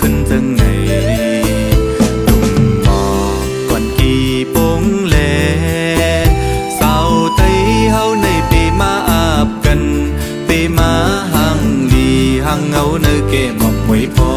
ขึ้นจังไงตุ่มหมอกก่อนกี่ปงแลสาวไตเฮาในปีมาอาบกันปีมาหังดีหังเงาในเกมอกมวยพอ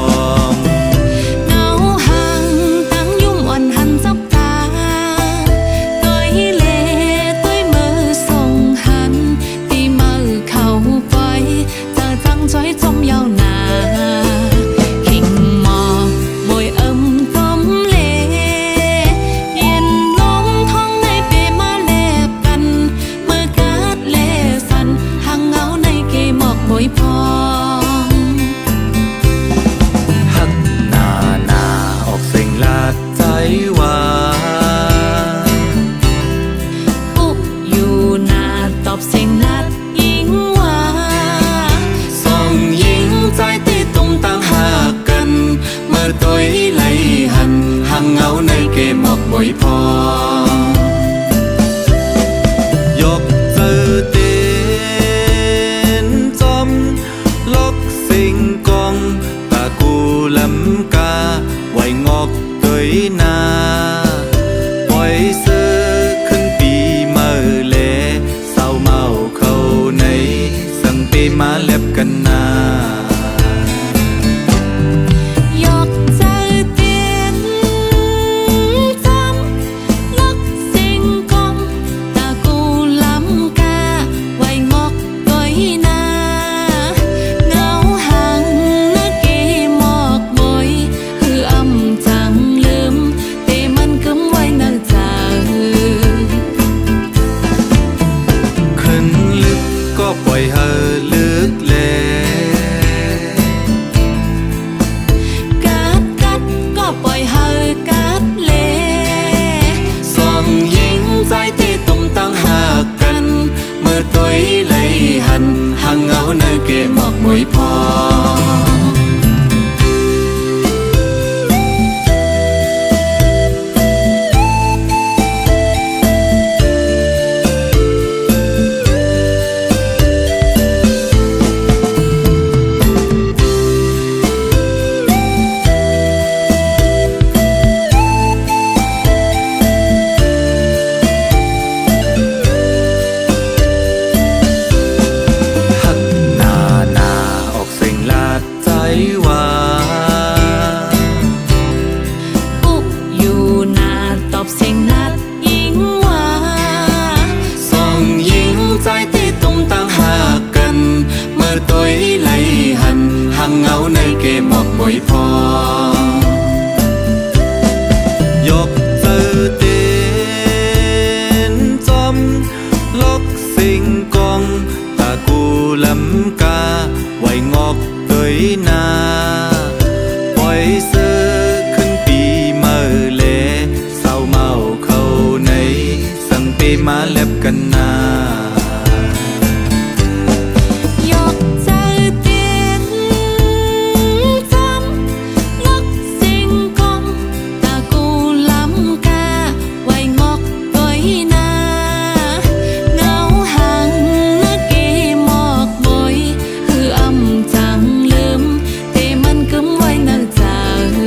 ง เงาในเกมอกบ่อยพอยกเจอเต้นจอมลกสิงกองตากูลำกาไว้งอกเตยนาปล่อยเสือขึ้นปีเมื่อเลเศร้าเมาเข้าในสังปีมาเล็บกันนาปล่อยเฮอลึกเลกัดก็ปล่อยเฮอกัดเลสองหญิงใจที่ตุ่มตั้งหากกันเมื่อตัวเลยหันห่างเงาในเกมอกมวยพอเงาในเกมอกบ่อยพอยกเจอเต้นจอมลกสิงกองตากูลำกาไว้งอกเตยนาปล่อยเสือขึ้นปีเมื่อเลเศร้าเมาเข้าในสังปีมาเล็บกันนาเ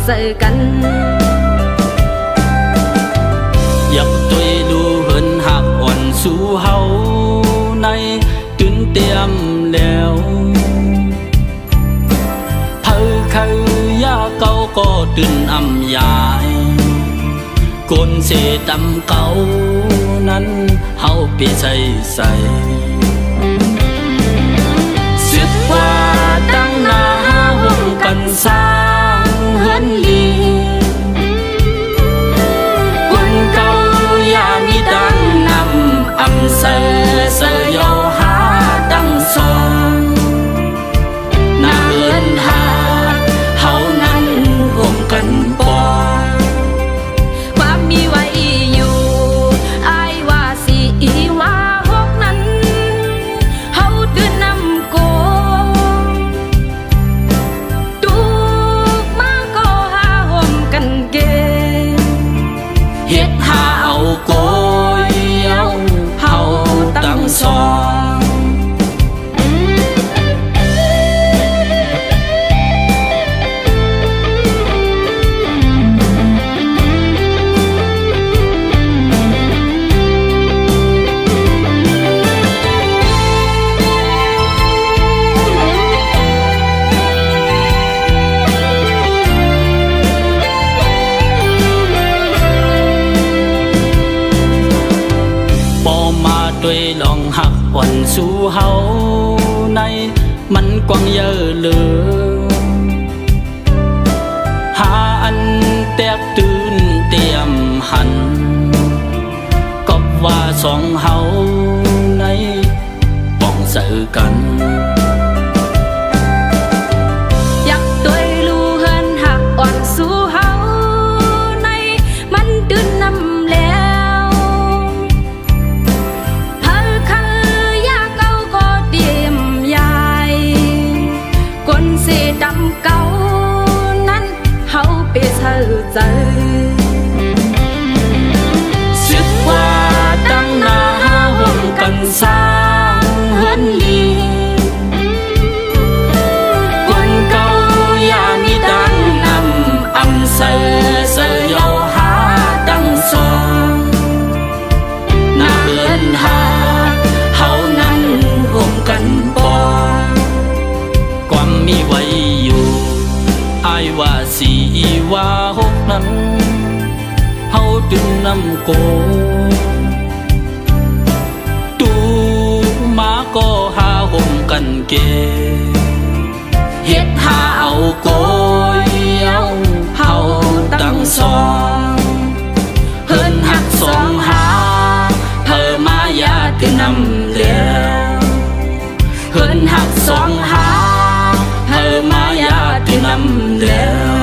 ใส่กันอยากตัวดูเหินหักอ่อนสู่เฮาในตื่นเตรียมแล้วเผาคือยาเก่าก็ตื่นอำยายกนเสดำเก่านั้นเฮาเปียใใส่สึกว่าตั้งหน้าห่วมกันสร้างเฮือนลีคนเก่าอย่ามีดังนำอำเสเยาหาดังสองนาเฮือนหาเฮานั้นห่วมกันปอความมีไว้อยู่อายว่าสิว่าฮกนั้นเฮาตื่นนำโกตุกมาก็หาห่มกันเกเฮ็ดหาเอาโกยเอาเฮาตั้งสองด้วยลองหักอ่อนสู่เฮาในมันกว้างเยอะเลยหาอันแตกตื่นเตรียมหันก็ว่าสองเฮาในป้องเสือกันอยากตัวลูเฮินหักอ่อนสู่เฮาในมันตื่นนำแล้วดำเก่านั้นเฮาไปเธอใจสึกว่าตั้งหน้าห่วมกันสร้างเฮือนลีคนเก่าอย่ามีดังนำอำเสเยาหาดังสองนาเฮือนหาเฮานั้นห่วมกันปอความมีไว้อยู่อายว่าสิว่าฮกนั้นเฮาตื่นนำโกตูมาก็หาห่มกันเกเฮ็ดหาเอาโกยเอาเฮาตั้งสองเฮินหักสองหาเพิ่มมาอย่าตื่นนำแล้วเฮินหักสองหามายาที่นำแล้ว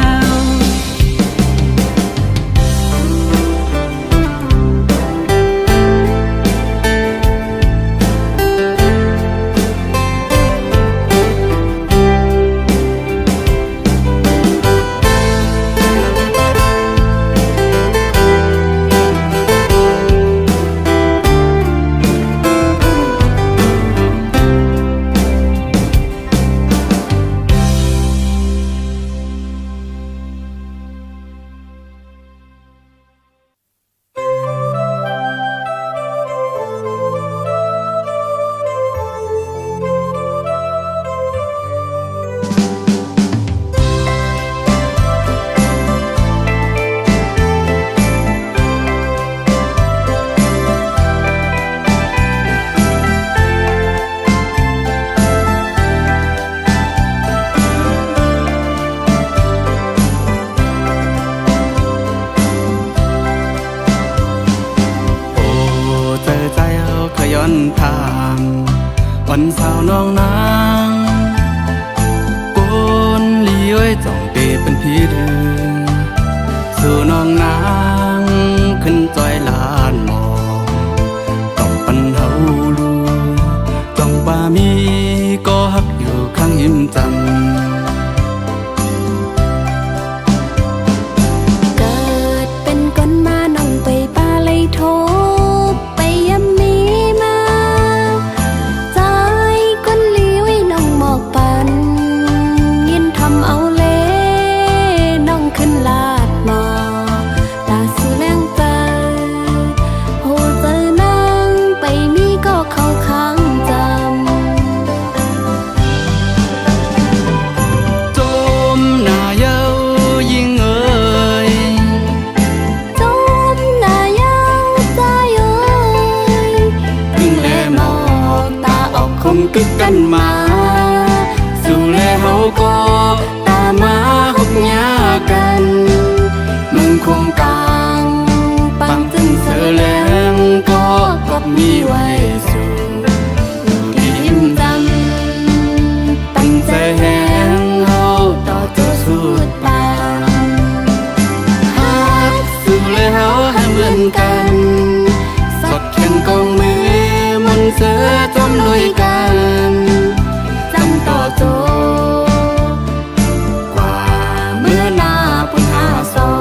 ก็ตามมาหกยากันมึงคงกลางปังตึงเสือแหลงก็กบมีไว้สู่ที่ยิ้มจำตั้งใจแหงเฮาต่อตัวสุดปางหักสู่เลยเฮาให้เหมือนกันสดแข่งกองมือมนต์เสือจมลุยกันจำต่อโจกว่าเมื่อหน้าพุทธาสอง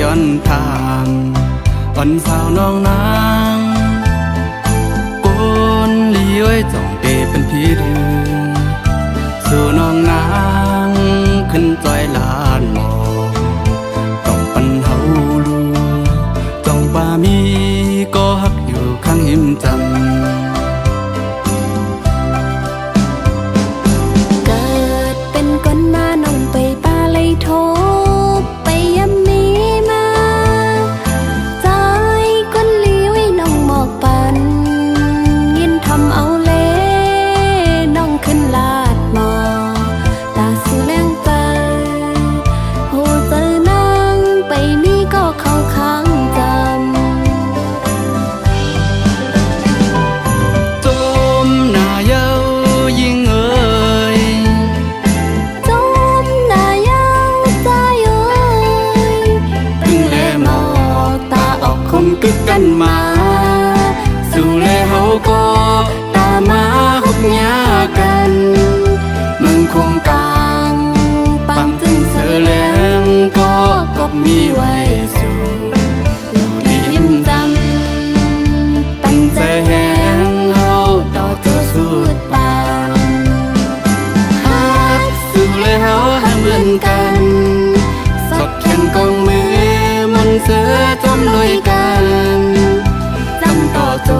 ย้อนทางอ่อนสาวน้องนางโกนลีไว้จ้องเตเป็นพี่เรืองสู่น้องนางขึ้นจอยลานหมอกต้องปันเฮาลูจ้องป่ามีก็ฮักอยู่ข้างหิมจำเกิดเป็นคนมาน้องไปป่าเลยโทไปยำมีมาใจคนเลี้ยวให้น้องหมอกปันยินทำเอาเล่น้องขึ้นลาดหมอตาสูแรงใจโหเจอนางไปนี่ก็เข้าข้างจจมหน้าเย้ายิ่งเอ่ยำจมหน้ายาวใจเอ่ยตึงแลหมอกตาออกคมกึกกันมาสู่แลเฮาก็ตามมาหกยากันมึงคงกลางปังตึงเสือแหลงก็กบมีไว้สู่ที่ยิ้มจำตั้งใจแหงเฮาต่อตัวสุดปางหักสู่แลเฮาให้เหมือนกันสดแข่งกองมือมนต์เสือจมลุยกันจำต่อโจ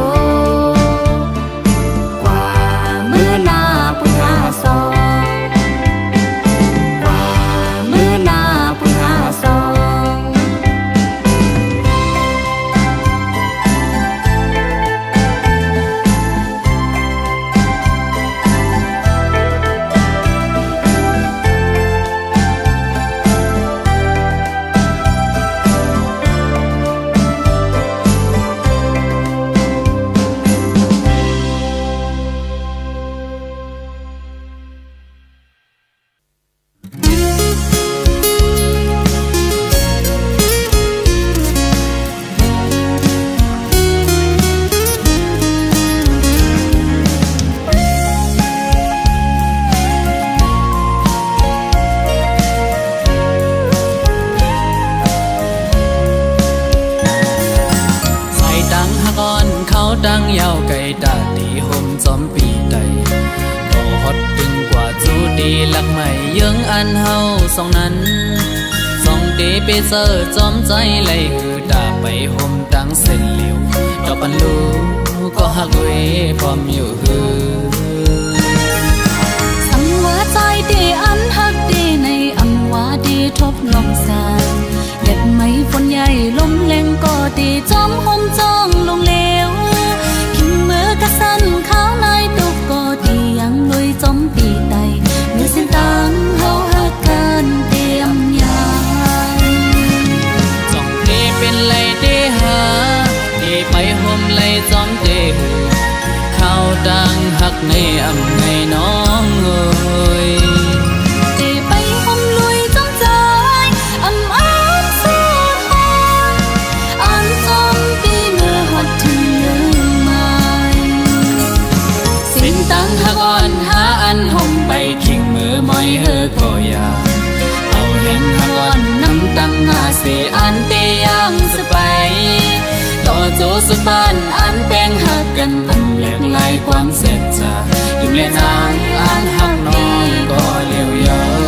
กว่าเมื่อหน้าพุทธาสองกว่าเมื่อหน้าพุทธาสอง ดังยาวไก่ตาตีห่มจอมปีไตบ่ฮอดตึงกว่าจูดีลักใหม่เยิงอันเฮาสองนั้นสองเดไปเซอร์จอมใจไหลหือตาไปห่มดังเส้นเหลวดอกปันลูก็ฮักเวพร้อมอยู่หือสังว่าใจเดอันฮักเดในอันว่าเดทบลองสานเล็ดไม้ฝนใหญ่ลมแรงก็ดีจอมห่มจ้องลงเลวกะสันข้าวในตุกก็ดียังลุยจมปีไตเมื่อสิ้นตังเฮาฮักกันเตรียมยามจ้องเดเป็นไหลเดหาเดไปห่มไหลจอมเดหือข้าวดังฮักในอำในน้องเอ้ยเดไปห่มลุยจอมใจอำอ้างสู้หอนอันจอมปีเมื่อฮอดถึงตั้งหักอ่อนหาอันห่มไปขิงมือมอยเฮอก็อยากเอาเห็นหักอ่อนน้ำตั้งหาเสอันเตยังสไปต่อโจ สุดบ้านอันแป้งหักกันอันแหลกลายความเสร็จจะอยู่ในนางอันหักน้องก็เลี้ยวยาว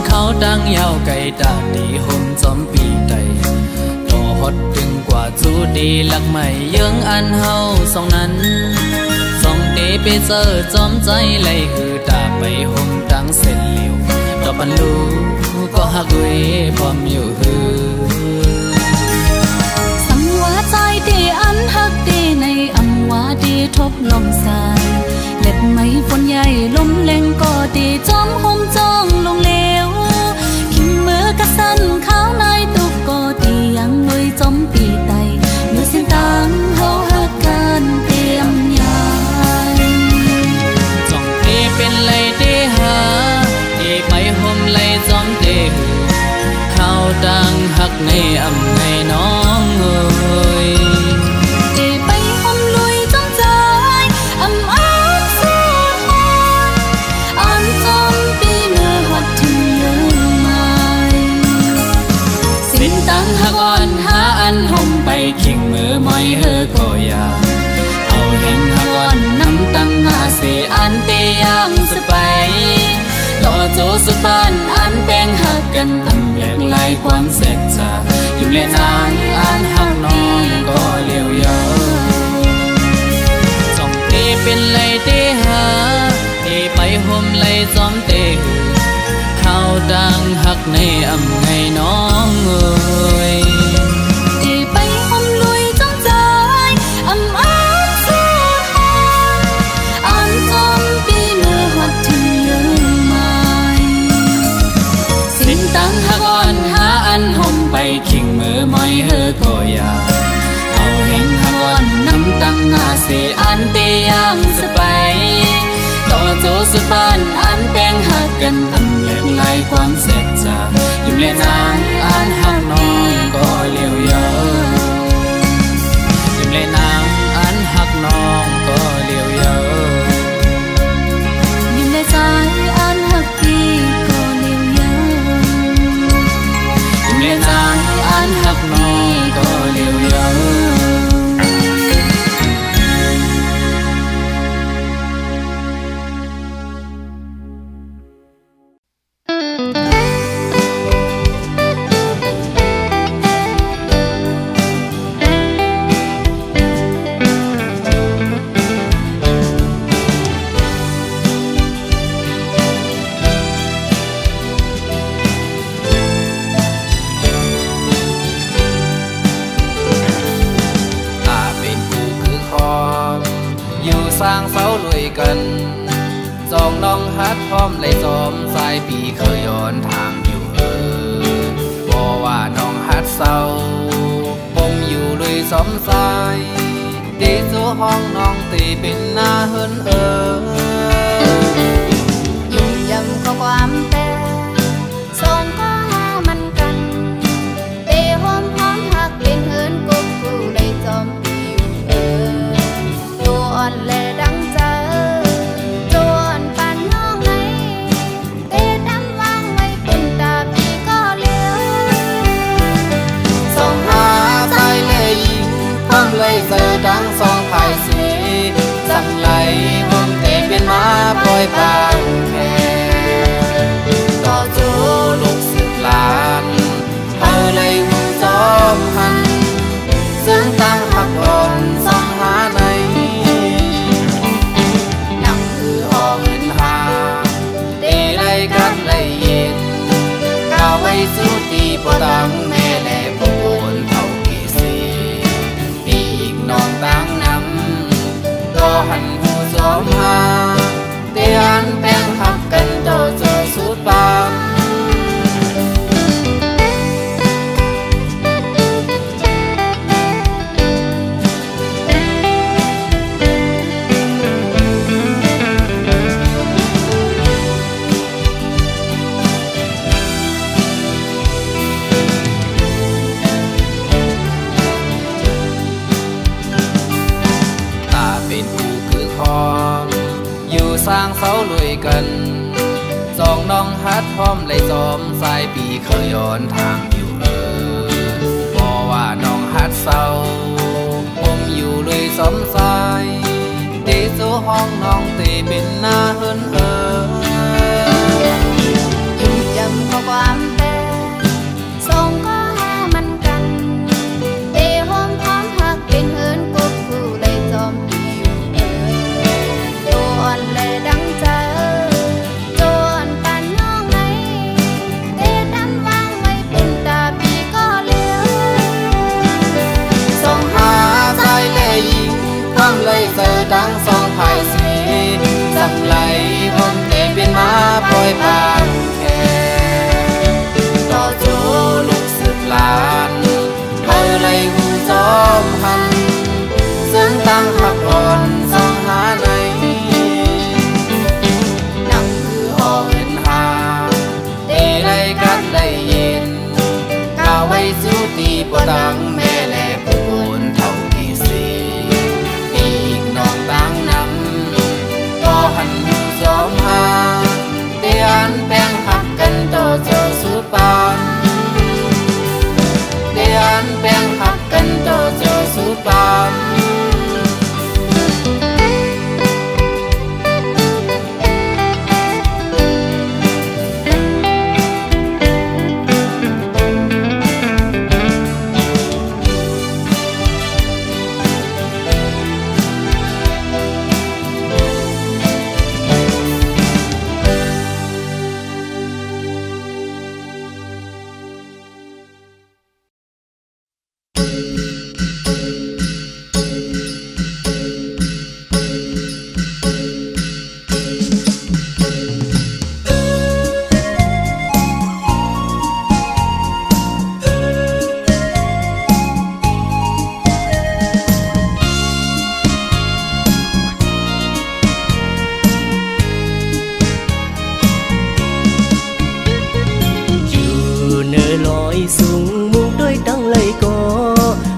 เขาดังยาวไกลตาดีห่มจอมปีใดโตฮอดถึงกว่าจูดีหลักใหม่เยื้องอันเฮาสองนั้นสองเดไปเจอจอมใจไหลหือตาไปห่มดังเส้นเหลียวดอกปันลูก็หักเวพร้อมอยู่หือสังวาใจดีอันหักดีในอำวาดีทบลมสายเล็ดไม้ฝนใหญ่ลมแรงก็ดีจอมห่มจ้องลงเลวขิงมือกระสันข้าวนายตุกก็ดียังลุยจอมปีไตเมื่อเส้นตังเฮาหักกันเตรียมยายจ้องเตเป็นไรเตหาเตไปห่มไรจอมเตหือข้าวดังหักในอำในน้องเอ้ยหักอ่อนหาอันห่มไปขิงมือมอยเฮอก็อยาเอาแห่งหักอ่อนน้ำตั้งหาเสอันเตยังสไปต่อโจสุดบ้านอันแป้งหักกันอันแหลกลายความเสร็จจะอยู่ในนางอันหักน้องก็เลี้ยวยาวจ้องเตเป็นไรเตหาเตไปห่มไรจอมเตหือข้าวดังหักในอำในน้องเอ้ยที่ไปห่มลุยจ้องใจอำอ้างเสียหายอันจอมปีเมื่อหัดถึงยืนไม้สิ้นตังหักอ่อนหาอันห่มไปขิงมือมอยเฮอก็อยาเอาแห่งหักอ่อนน้ำตั้งหาเสอันเตยังสไปต่อโจสุดบ้านอันแป้งหักกันอันแหลกลายความเสร็จจะอยู่ในนางอันหักน้องก็เลี้ยวยาวอยู่ในนางอันหักน้องก็เลี้ยวยาวอยู่ในใจอันหักพี่ก็เลี้ยวยาวอยู่ในนางอันหักน้องก็เลี้ยวยาวสร้างเสาลุยกันจองน้องฮัดพร้อมเลยจอมสายปีเคยย้อนทางอยู่บอกว่าน้องฮัดเศร้าผมอยู่ลุยสมสายตีสู่ห้องน้องตีเป็นหน้าเฮินยุ่งยำก็ความแต่สองก็หามันกันเตะหอมหอมหักเป็นเฮินกุ๊กกูได้จอมปีอยู่ตัวอ่อนแลดังเจอจวนปันน้องไงเตะดำวางไว้ปุ่นตาปีก็เลี้ยวส่งหาใจเลยยิงพร้อมเลยเจอดังสองภายสีสั่งไหลผมเตะเป็นมาปล่อยปางแค่ต่อจูลูกสิบล้านเอาเลยหูจอมหันซึ่งตั้งหักอ่อนส่องหาในนั่งคือหอเงินหาเตะไรกันไรเย็นก้าวไปสู่ตีปอดังแม่แหล่ปนเท่ากี่สีปีอีกน้องตั้งน้ำก็หันหูจอมหาเตียนแป้งหักกันโตโจสุดบาง สองน้องฮัดพร้อมเลยซ้อมสายปีเขาย้อนทางอยู่บอกว่าน้องฮัดเศร้าผมอยู่เลยสมสายเดสู่ห้องน้องตีเป็นหน้าเฮินยิ่งจำข้อความแต่ส่งก็หามันกันเดหอมพร้อมหักเป็นเฮินกุ๊กผู้เลยจอมปีอยู่ตัวอ่อนเลยดังใจจนปันน้องไหนเดดันวางไว้เป็นตาปีก็เลี้ยวส่งหาใจเลยยิงความเลยเจอดังสองภายสีสับไหลผมเดเป็นมาปล่อยปานแค่ต่อโจลูกสืบลานเธอเลยหูจอมหันซึ่งตั้งหักอ่อนสองหาในนั่งคือหอเห็นหาเดได้กัดได้เย็นก้าวไว้สู้ตีปวดังแม่แลผู้คนเท่าที่สีปีกน้องตั้งนำก็หันหูจอมหาเตียนแป้งหักกันต่อเจ้าสุปานเตียนแป้งหักกันต่อเจ้าสุปานลอยสูงมุกด้วยตั้งเลยก็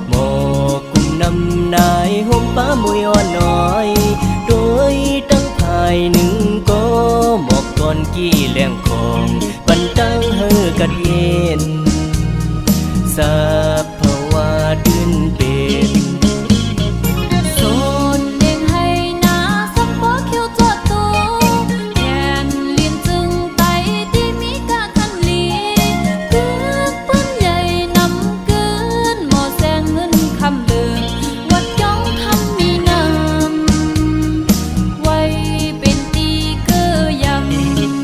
หมอกกุมนำนายห่มป้ามวยอ่อนน้อยโดยตั้งภายหนึ่งก็หมอกก่อนกี่แหลงของบันตั้งเฮอกัดเย็นสาภาวะตื่นเป็นโซนเด้งให้หน้าสักบ่คิวจอดตัวแกนเลียนจึงไตที่มีกะคันลีคือปืนใหญ่นำเกินหมอแซงเงินคำเลือวัดจ้องคำมีนำไว้เป็นตีเกอย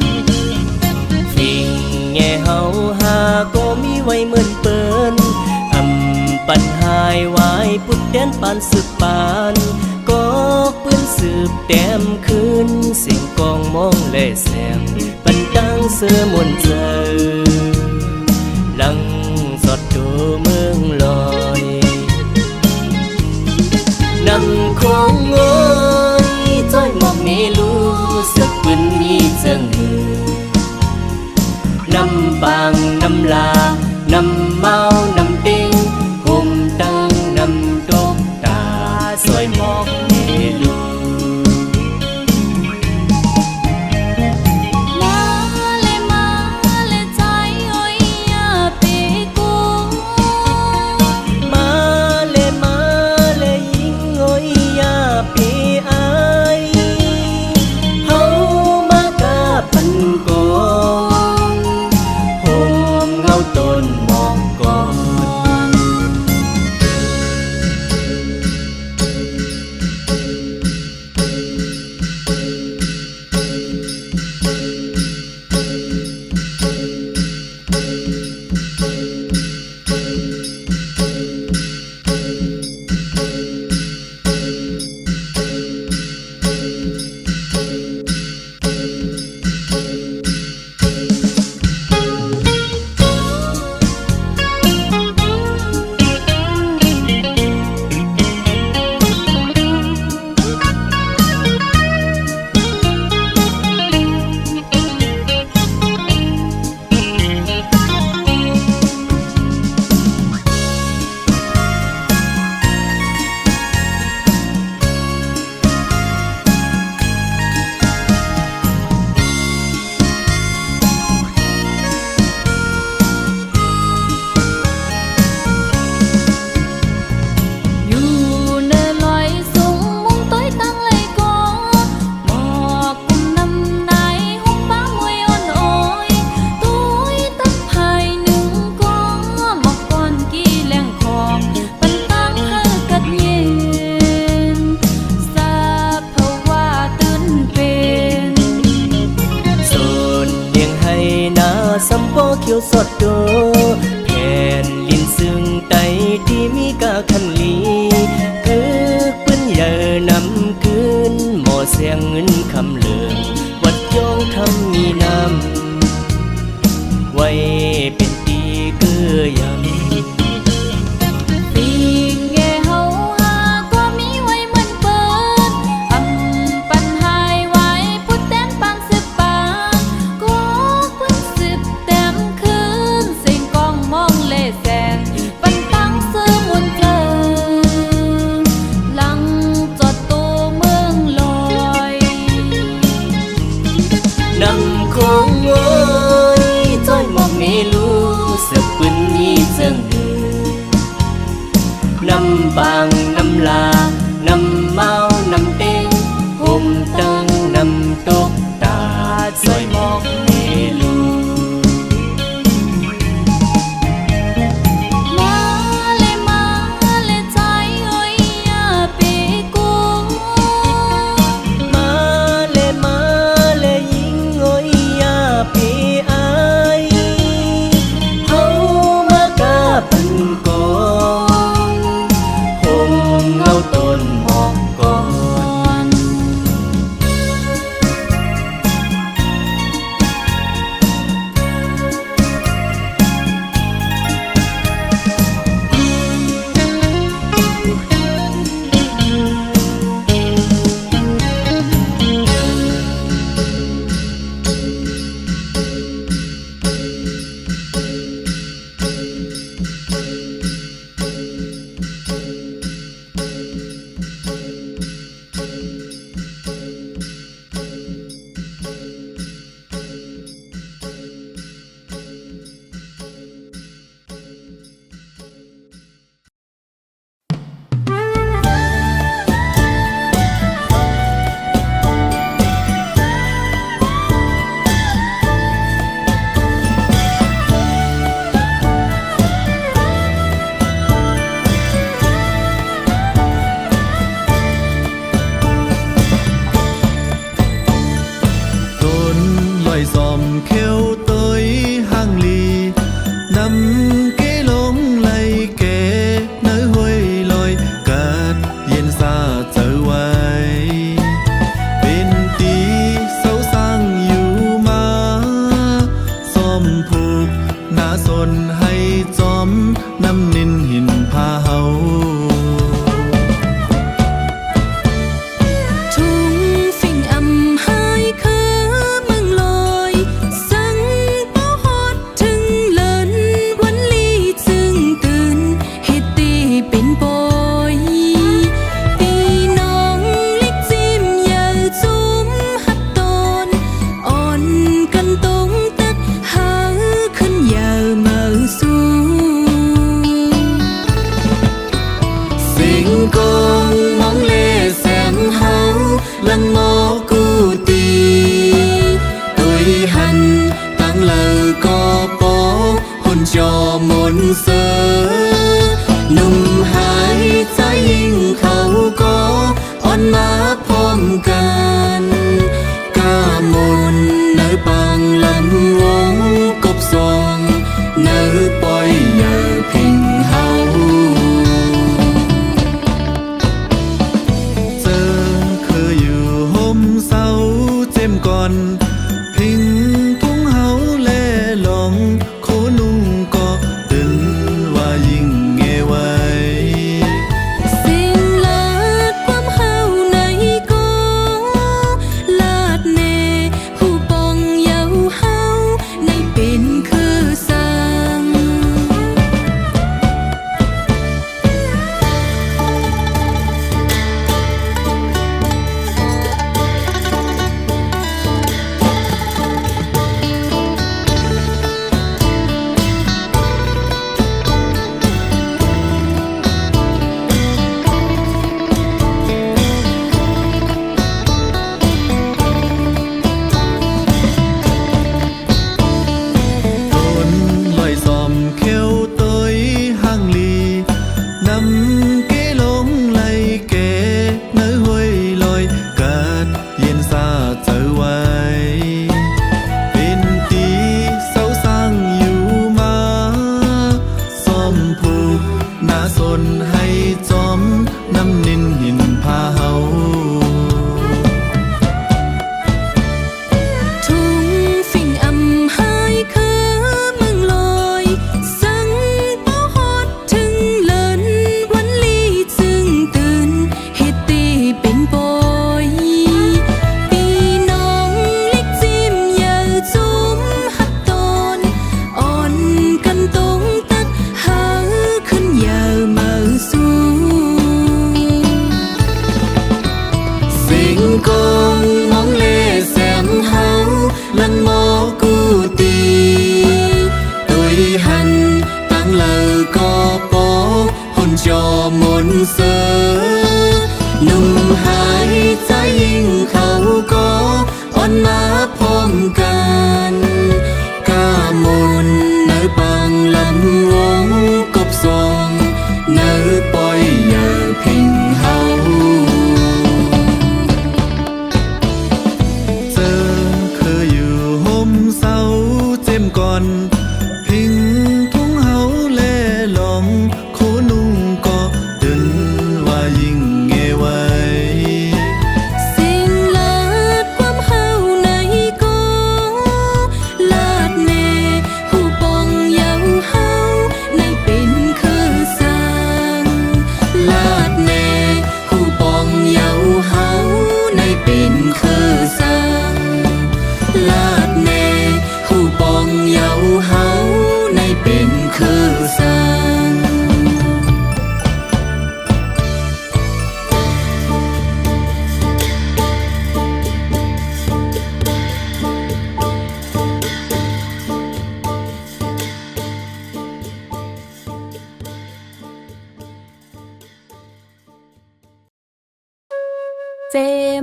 ำฟิงแง่เฮาหาก็มีไว้เหมือนเปิ้นปัญหายไว้พุดแดนปานสืบปานก็ปืนสืบแต้มคืนเสียงกองมองและแสงปันดังเสือมวนเจอหลังสอดดูเมืองลอยนั่งคงงอยจ้อยหมอกเมลูสึกปืนมีเจิงหือนำบางนำลานำเมานำเด้งห่มตั้งนำตกตาสวยหมอกเมลูมาเลยมาเลยใจโอ้ยอย่าไปกู มาเลยยิงโอ้ยอย่าปีอายเฮามากะปันกองห่มเงาต้นหมอกกอง สัมปอเขียวสดโดแผ่นลินซึ่งไตที่มีกาคันลีคือปืนใหญ่นำคืนหมอเสียงเงินคำเหลืองวัดยองทำมีน้ำไว้เป็นตีเกือยำปีแง่เฮาหาก็มีไว้เหมือนเปิดปันหายไว้พุดแต้มปังสิบปางก็เพิ่นสิบแต้มคืนเสียงกองมองเลแสงปันตังซื้อมุนเกลอหลังจอดตัวเมืองลอยนำคงโอ้ยจ้อยมองเมลูสึกปืนมีเสื่องหือนำบางนำลานำเมานำเต็งห่มตังนำตกตาจ้อยมองเมลูมาเลยใจเอ้ยอย่าไปกลัวมาเลยยิงโอ้ยอย่าไปอายเฮามากาปันก่อนห่มเงาต้นหมอกก่อน น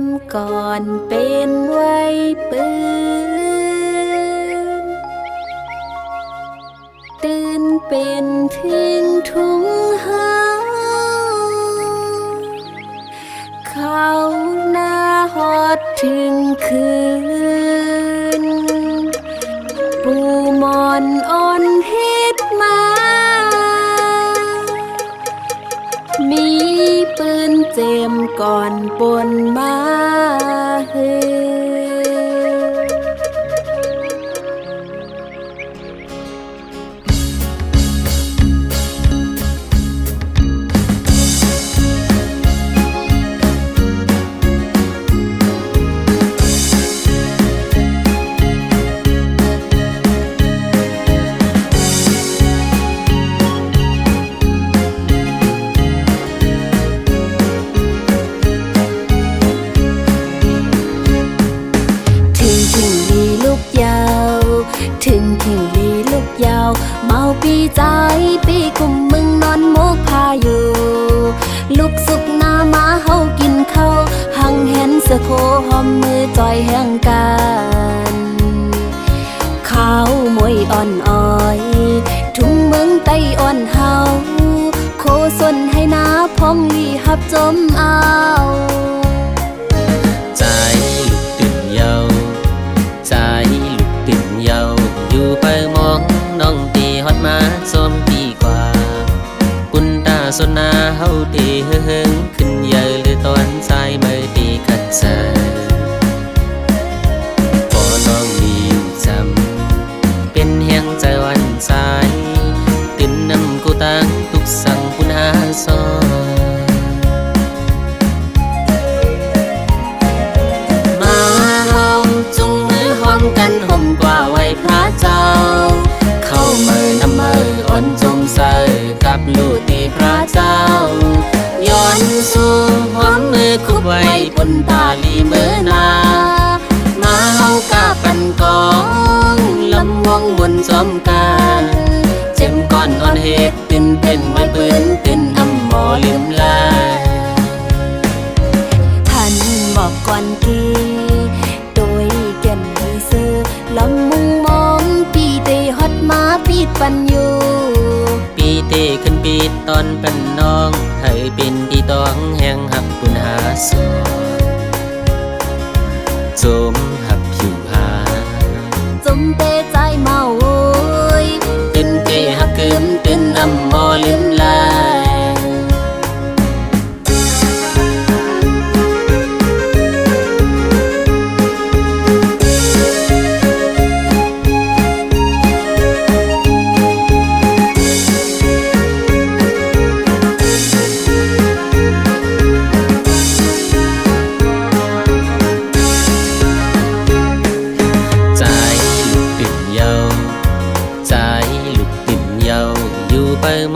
มก่อนเป็นไว้ปืนตื่นเป็นทิ้งทุ่งหาเขาหน้าฮอดถึงคืนปูมอนอ่อนเฮ็ดมา มีปืนเจมก่อนปนมาเฮถึงทิ้งลีลูกยาวเมาปีใจปีกุมมึงนอนโมกพาอยู่ลูกสุกหน้ามาเฮากินข้าวหังเห็นเสือโคหอมมือจอยแห่งกันข้าวมวยอ่อนอ้อยทุ่งเมืองไต้อ่อนเฮาโคสนให้นาพองลีหับจมเอาใจลุกตื่นเยาใจลุกตื่นเยาอยู่ไปมองน้องตีฮอดมาส้มปีกว่ากุนตาสนนาเฮาตีเฮิงขึ้นเยอะหรือตอนสายเมื่อตีขัดเสพอน้องมีอยู่จำเป็นแห่งใจวันสายตื่นนำกูตั้งทุกสั่งกุนหาซอกันห่มกว่าไว้พระเจ้าเข้าเมื่อนำมืออ่อนจมใส่กับลูกที่พระเจ้าย้อนสู่หอมมือคุบไว้บนตาลีเมื่อนามาเฮากาปันกองลำวงบนจอมกันเจ็มก้อนอ่อนเหตุตื่นเป็นไว้ปืนตื่นอำหมอลืมลายท่านบอกก่อนกี่ลำมุงมองปีเตฮอดมาปีดปันอยู่ปีเตขึ้นปีดตอนเป็นน้องให้เป็นที่ต้องแห่งหักปุณหาสอนจมหักผิวหาจมเตใจเมาโวยตื่นเตหักกึมตื่นอำมอลืมลาย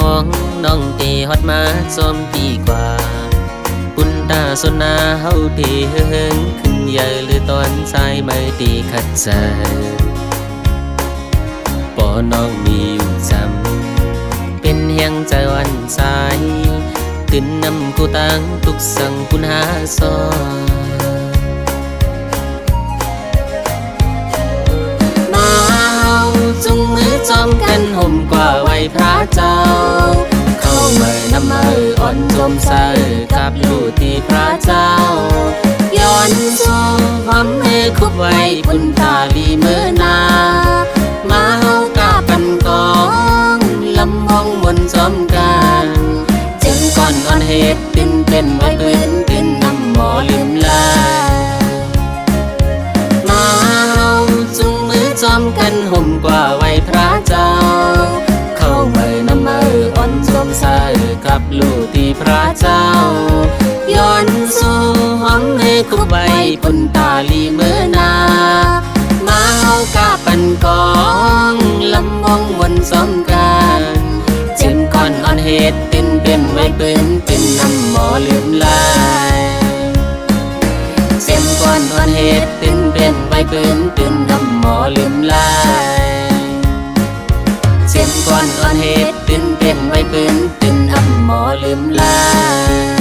มองน้องตีฮอดมาส้มปีกว่ากุนตาสนนาเฮาตีเฮิงขึ้นเยอะหรือตอนสายเมื่อตีขัดใจปอน้องมีอยู่จำเป็นแห่งใจวันสายตื่นนำกูตั้งทุกสั่งกุนหาซอจุงมือจอมกันห่มกว่าไว้พระเจ้าเข้าเมื่อนำมืออ่อนจมใส่กับลูกที่พระเจ้าย้อนสู่ความเมื่อคุบไว้พุนตาลีเมื่อนามาเฮากาปันกองลำวงบนจอมกันจึงก่อนอ่อนเหตุตื่นเป็นไว้ปืนตื่นนำหมอลืมลายมาเฮาจุงมือจอมกันห่มกว่าไว้พระเจ้าเข้าเมื่อนำมืออ่อนจมใส่กับลูกที่พระเจ้าย้อนสู่หอมให้คุบไว้พุนตาลีเมื่อนามาเฮากาปันกองลำวงบนสมกันเจ็มก่อนอ่อนเหตุตื่นเป็นไว้ปืนตื่นนำหมอลืมลายเจ็มก่อนอ่อนเหตุตื่นเป็นไว้ปืนตื่นนำหมอลืมลายเจ็มก่อนอ่อนเหตุตื่นเป็นไว้ปืนตื่นอำหมอลืมลาย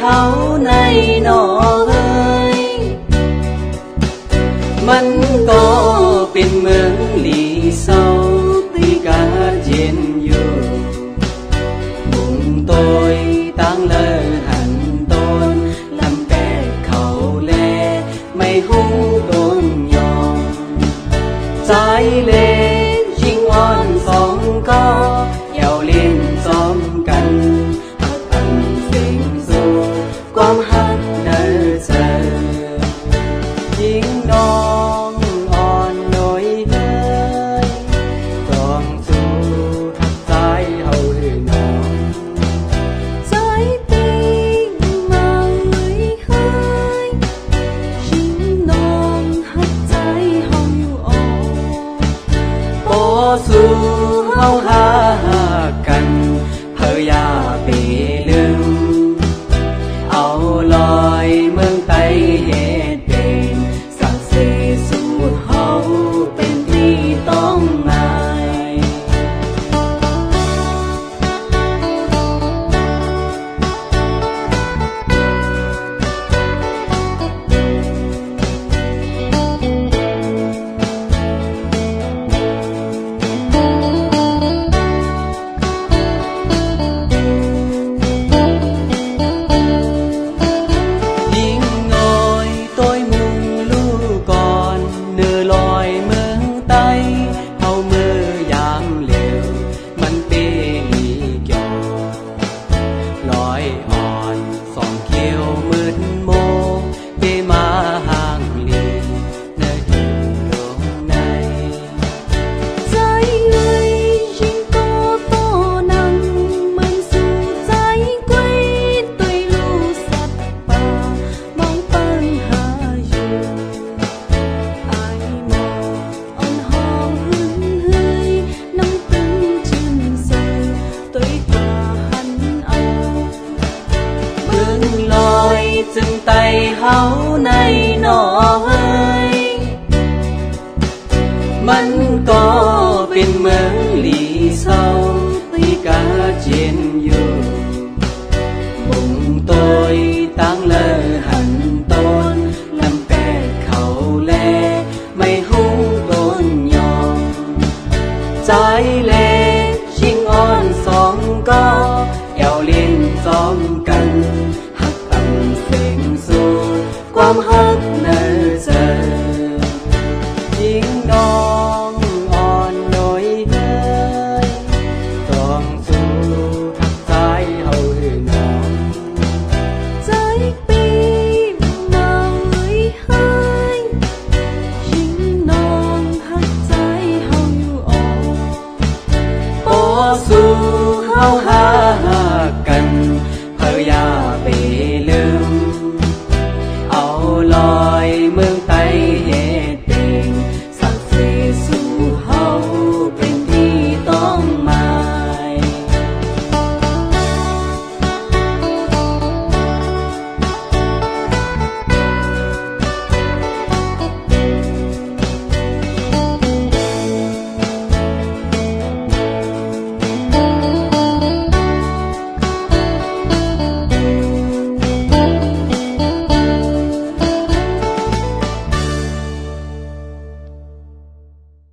เฮาในหนอเอ้ยมันก็เป็นเมืองหลีเศร้าที่กาเย็นอยู่มุงตอยตั้งเลินหันต้นลำแก่เขาแลไม่หูต้นยอมใจเล่ยิ่งอ่อนสองก็เยาเล่นซ้อมกันความหักเดินเจอยิ่งน้องอ่อนหน่อยเฮ้ยต้องสู้ทักใจเฮาหรือน้องใจตีมาเฮ้ยเฮ้ยยิ่งน้องหักใจเฮาอยู่อ่อนโอ้สู้เฮาหากันเพื่ออย่าไปลืมเอาลอยเมืองไทยเหตุเป็นสักเสสู่เฮาเป็นที่ต้องหมายจึงไต่เฮาในหนอเฮ้ยมันก็เป็นเมืองหลีเศร้าที่กา